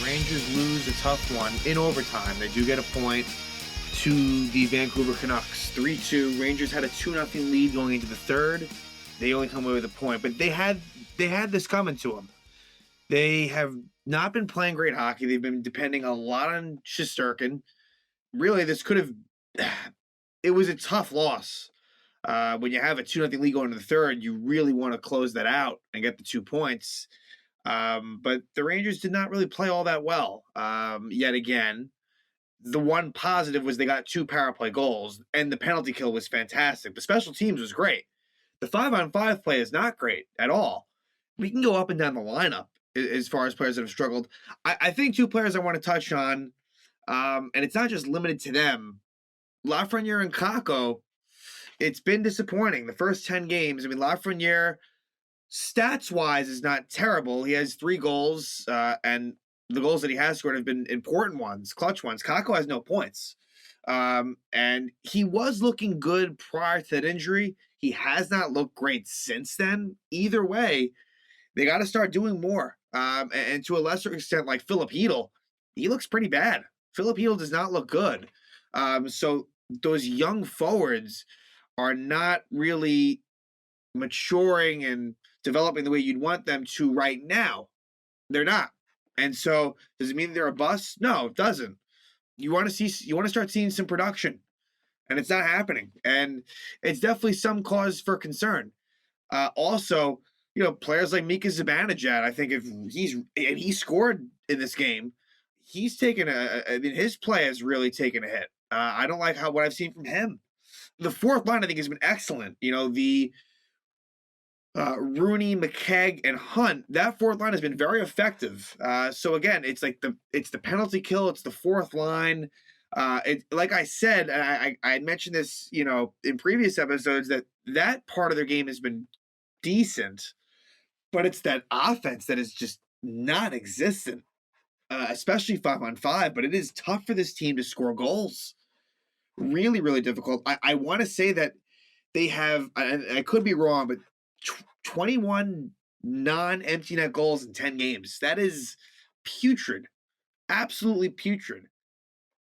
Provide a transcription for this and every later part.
Rangers lose a tough one in overtime. They do get a point to the Vancouver Canucks. 3-2. Rangers had a 2-0 lead going into the third. They only come away with a point, but they had this coming to them. They have not been playing great hockey. They've been depending a lot on Shesterkin. Really, this could have. It was a tough loss. When you have a 2-0 lead going into the third, you really want to close that out and get the 2 points. But the Rangers did not really play all that well. Yet again, the one positive was they got 2 power play goals, and the penalty kill was fantastic. The special teams was great. The 5-on-5 play is not great at all. We can go up and down the lineup as far as players that have struggled. I think 2 players I want to touch on, and it's not just limited to them. Lafreniere and Kakko, it's been disappointing. The first 10 games, I mean, Lafreniere, stats-wise, is not terrible. He has 3 goals, and the goals that he has scored have been important ones, clutch ones. Kakko has no points. And he was looking good prior to that injury. He has not looked great since then. Either way, they got to start doing more. And to a lesser extent, like Philip Hedl, he looks pretty bad. Philip Hedl does not look good. So those young forwards are not really maturing and developing the way you'd want them to right now. They're not. And so does it mean they're a bust? No, it doesn't. You want to start seeing some production, and it's not happening. And it's definitely some cause for concern. Also, players like Mika Zibanejad, I think if he scored in this game, he's taken his play has really taken a hit. I don't like what I've seen from him. The fourth line, I think, has been excellent. The Rooney, McKegg, and Hunt, that fourth line has been very effective. So again, it's the penalty kill, it's the fourth line. Like I said, I had mentioned this, in previous episodes, that part of their game has been decent, but it's that offense that is just non-existent, especially 5-on-5. But it is tough for this team to score goals. Really, really difficult. I want to say that they have, I could be wrong, but 21 non-empty net goals in 10 games. That is putrid. Absolutely putrid.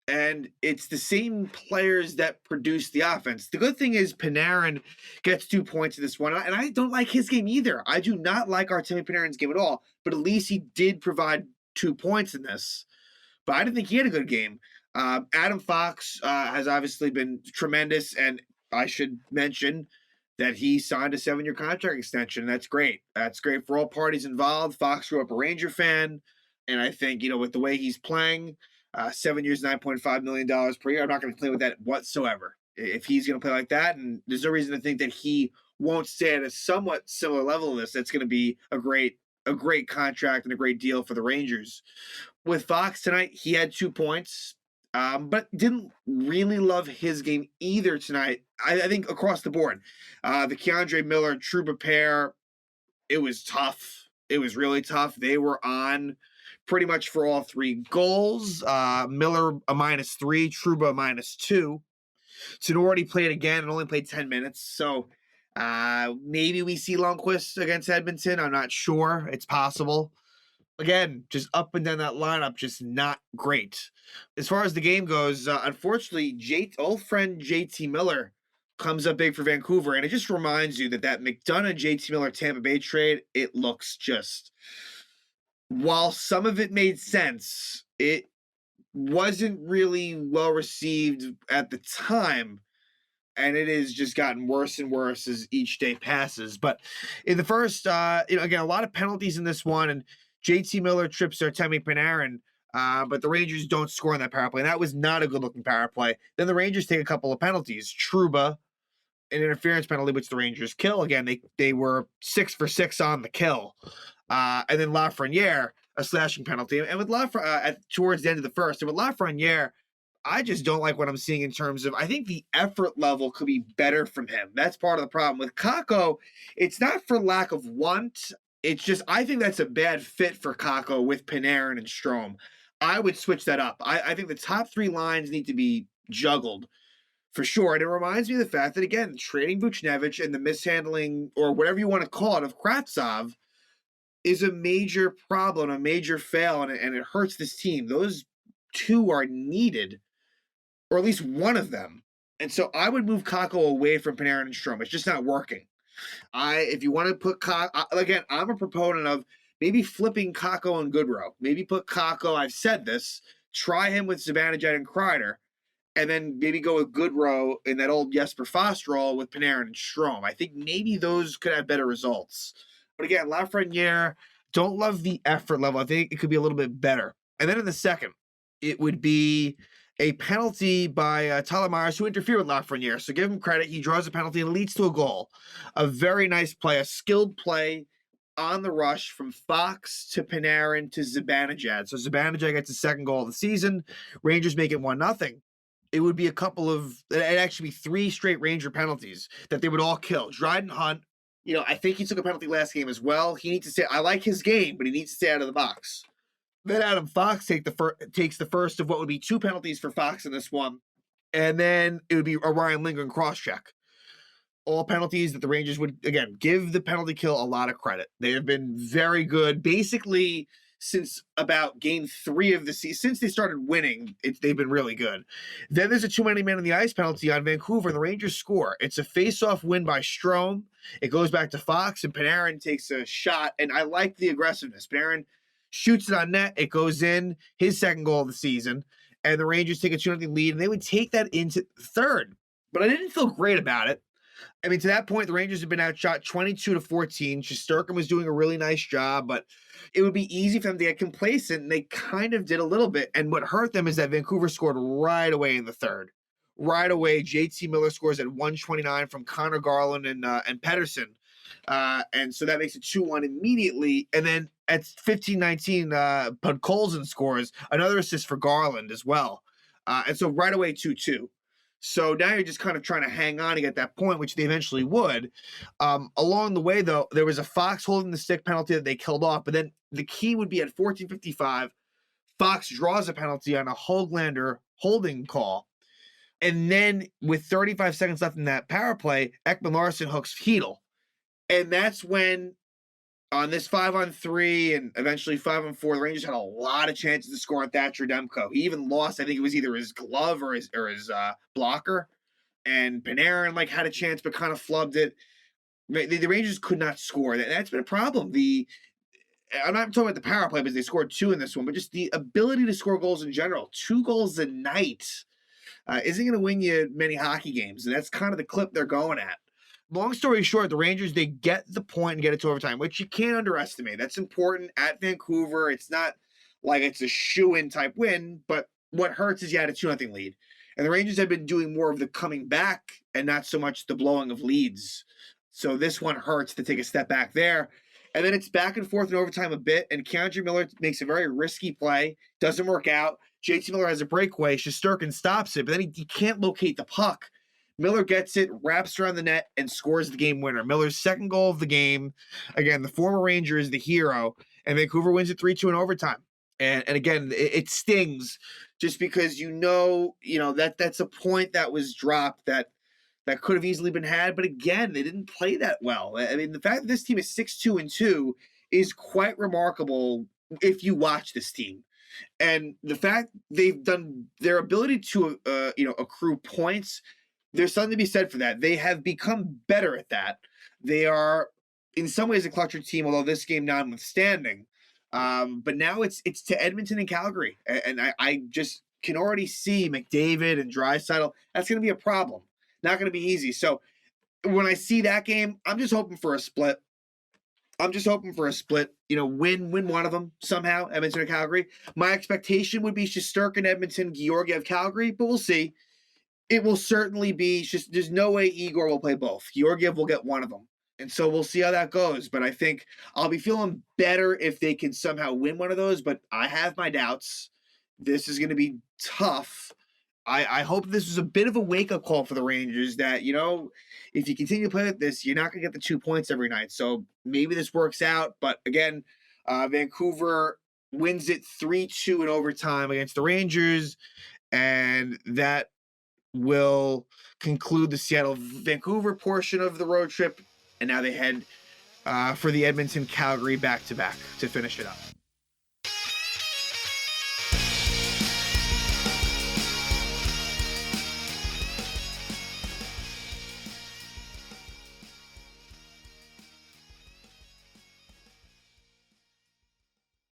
And it's the same players that produce the offense. The good thing is Panarin gets 2 points in this one. And I don't like his game either. I do not like Artemi Panarin's game at all. But at least he did provide 2 points in this. But I didn't think he had a good game. Adam Fox has obviously been tremendous. And I should mention that he signed a 7-year contract extension. That's great. That's great for all parties involved. Fox grew up a Ranger fan. And I think, with the way he's playing, 7 years, $9.5 million per year, I'm not going to play with that whatsoever. If he's going to play like that, and there's no reason to think that he won't stay at a somewhat similar level of this, that's going to be a great contract and a great deal for the Rangers. With Fox tonight, he had 2 points. But didn't really love his game either tonight. I think across the board. The Keandre Miller-Trouba pair, it was tough. It was really tough. They were on pretty much for all 3 goals. Miller a -3, Trouba a -2. Sonority played again and only played 10 minutes. So maybe we see Lundqvist against Edmonton. I'm not sure. It's possible. Again, just up and down that lineup, just not great. As far as the game goes, unfortunately, old friend JT Miller comes up big for Vancouver, and it just reminds you that McDonough-JT Miller Tampa Bay trade, it looks just, while some of it made sense, it wasn't really well received at the time, and it has just gotten worse and worse as each day passes. But in the first, again, a lot of penalties in this one, and JT Miller trips Artemi Panarin, but the Rangers don't score on that power play. And that was not a good-looking power play. Then the Rangers take a couple of penalties. Trouba, an interference penalty, which the Rangers kill. Again, they were 6 for 6 on the kill. And then Lafreniere, a slashing penalty. And with towards the end of the first, and with Lafreniere, I just don't like what I'm seeing in terms of, I think the effort level could be better from him. That's part of the problem. With Kakko, it's not for lack of want. It's just, I think that's a bad fit for Kakko with Panarin and Strome. I would switch that up. I think the top 3 lines need to be juggled for sure. And it reminds me of the fact that, again, trading Vucinovic and the mishandling, or whatever you want to call it, of Kravtsov, is a major problem, a major fail, and it hurts this team. Those two are needed, or at least one of them. And so I would move Kako away from Panarin and Strom. It's just not working. If you want to put Kako, again, I'm a proponent of maybe flipping Kako and Goodrow. Maybe put Kako, I've said this, try him with Zibanejad and Kreider, and then maybe go with Goodrow in that old Jesper Fast role with Panarin and Strom. I think maybe those could have better results. But again, Lafreniere, don't love the effort level. I think it could be a little bit better. And then in the second, it would be a penalty by Tyler Myers who interfered with Lafreniere. So give him credit. He draws a penalty and it leads to a goal. A very nice play, a skilled play on the rush from Fox to Panarin to Zibanejad. So Zibanejad gets his second goal of the season. Rangers make it 1-0. It would be it'd actually be 3 straight Ranger penalties that they would all kill. Dryden Hunt, I think he took a penalty last game as well. He needs to stay. I like his game, but he needs to stay out of the box. Then Adam Fox takes the first of what would be 2 penalties for Fox in this one. And then it would be a Ryan Lindgren cross-check. All penalties that the Rangers would, again, give the penalty kill a lot of credit. They have been very good. Basically, since about game 3 of the season, since they started winning, they've been really good. Then there's a too many men on the ice penalty on Vancouver, and the Rangers score. It's a face-off win by Strome. It goes back to Fox, and Panarin takes a shot, and I like the aggressiveness. Panarin shoots it on net. It goes in, his second goal of the season, and the Rangers take a 2-0 lead, and they would take that into third. But I didn't feel great about it. I mean, to that point, the Rangers have been outshot 22-14. Shesterkin was doing a really nice job, but it would be easy for them to get complacent, and they kind of did a little bit. And what hurt them is that Vancouver scored right away in the third. Right away, JT Miller scores at 1:29 from Connor Garland and Pettersson. And so that makes it 2-1 immediately. And then at 15:19, Bud Colson scores another assist for Garland as well. And so right away, 2-2. So now you're just kind of trying to hang on to get that point, which they eventually would. Along the way, though, there was a Fox holding the stick penalty that they killed off. But then the key would be at 14:55, Fox draws a penalty on a Höglander holding call. And then with 35 seconds left in that power play, Ekman-Larsson hooks Hedl. And that's when, on this 5-on-3 and eventually 5-on-4, the Rangers had a lot of chances to score on Thatcher Demko. He even lost, I think it was either his glove or his blocker. And Panarin had a chance but kind of flubbed it. The Rangers could not score. That's been a problem. I'm not talking about the power play because they scored 2 in this one, but just the ability to score goals in general. 2 goals a night isn't going to win you many hockey games. And that's kind of the clip they're going at. Long story short, the Rangers, they get the point and get it to overtime, which you can't underestimate. That's important at Vancouver. It's not like it's a shoo-in type win, but what hurts is you had a 2-0 lead. And the Rangers have been doing more of the coming back and not so much the blowing of leads. So this one hurts to take a step back there. And then it's back and forth in overtime a bit, and Keandre Miller makes a very risky play. Doesn't work out. JT Miller has a breakaway. Shesterkin stops it, but then he can't locate the puck. Miller gets it, wraps around the net, and scores the game winner. Miller's second goal of the game. Again, the former Ranger is the hero, and Vancouver wins it 3-2 in overtime. And again, it stings just because that's a point that was dropped that could have easily been had. But again, they didn't play that well. I mean, the fact that this team is 6-2-2 is quite remarkable if you watch this team. And the fact they've done their ability to accrue points, there's something to be said for that. They have become better at that. They are, in some ways, a clutcher team, although this game notwithstanding. But now it's to Edmonton and Calgary. And I just can already see McDavid and Draisaitl. That's going to be a problem. Not going to be easy. So when I see that game, I'm just hoping for a split. Win one of them somehow, Edmonton or Calgary. My expectation would be Shesterkin, Edmonton, Georgiev, Calgary, but we'll see. It will certainly be there's no way Igor will play both. Georgiev will get one of them. And so we'll see how that goes. But I think I'll be feeling better if they can somehow win one of those. But I have my doubts. This is going to be tough. I hope this was a bit of a wake-up call for the Rangers that, if you continue to play like this, you're not going to get the 2 points every night. So maybe this works out. But again, Vancouver wins it 3-2 in overtime against the Rangers. And that will conclude the Seattle-Vancouver portion of the road trip. And now they head for the Edmonton Calgary back-to-back to finish it up.